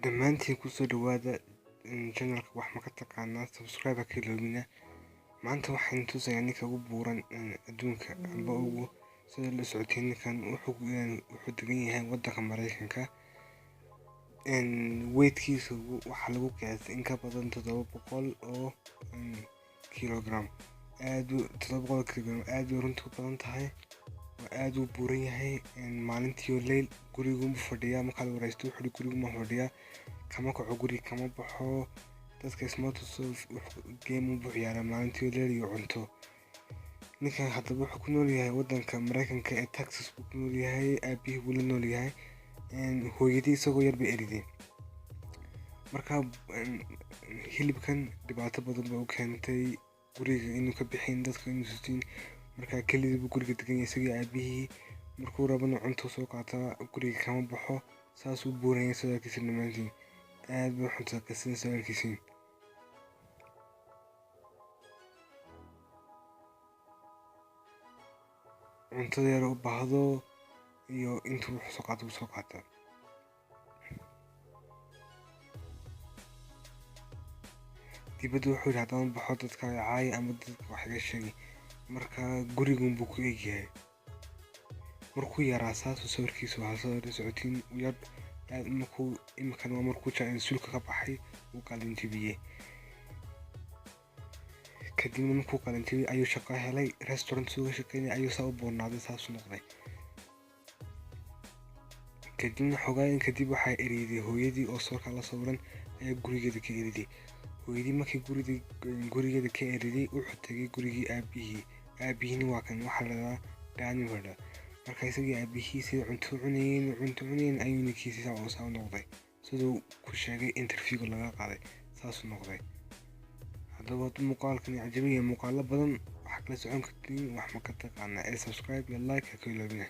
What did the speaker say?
dhammaantiin kusoo dhawaada channelka wax ma ka taqaanaa subscribe ka iloobina. Maanta waxaan tusayaa ninka ugu buuran adduunka amba ugu sida la socotiin ninkan wuxuu degan yahay waddanka Mareykanka. Weightkiisu waxa lagu qiyaasay in ka badan 700 oo kilogram. 700 kilogram aad u runtu badan tahay, aad u buuran yahay. Maalintii oo leyl gurigu ma fadhiya, marka la wareysto wuxuu gurigu ma fadhiya, kama kaco guri kama baxo. dadka smart game u buuxiyaa maalintii oo leyl iyo cunto. ninkan hadda wuxuu ku nool yahay waddanka Mareykanka ee Texas ku nool yahay. aabihii wuu la nool yahay, hooyadii isagoo yar bay eriday. marka hilibkan dhibaato badan baa u keentay guriga inuu ka bixin, dadka inuu sustiin. marka kelidii buu guriga degan yahay isagii aabihii. markuu rabana cunto soo qaataa, guriga kama baxo. saas uu buuran yahay sadaalkiisa dhammaantiin. aad buu xuntaa kasida sadaalkiisiin. cuntada yar u baahdo iyo intuu wax soo qaata. dibadda wuxuu yidhi haddaan baxo dadka caay ama dadka wax iga sheegay. marka gurigun buu ku egyahay. markuu yaraa saasuu sawirkiisu waxaa soo socotiin yar aad markuu iminkan waa markuu sulka ka baxay uu qalin jebiyey. kadibna markuu qalin jebiyey ayuu shaqo helay, restaurant suuga shaqeynay ayuu saa u boonaaday, saasuu noqday. kadibna xogaayin kadib waxaa eriday hooyadii oo sawirka la sawiran ayaa gurigeeda ka eriday. hooyadii markii gurigeeda ka eriday wuxuu tagay gurigii aabihiina waa kan waxaa lagaa Daniel Weather. marka isagii aabihiisii cunto cunayeen ayuu ninkiisii saa u noqday siduu ku sheegay interviewga laga qaaday, saasuu noqday. haddaba muuqaalkan cajabiya muuqaalo badan waxaa kala socon kartiin wax ma ka taqaanaa. subscribe iyo like ha ka iloobina.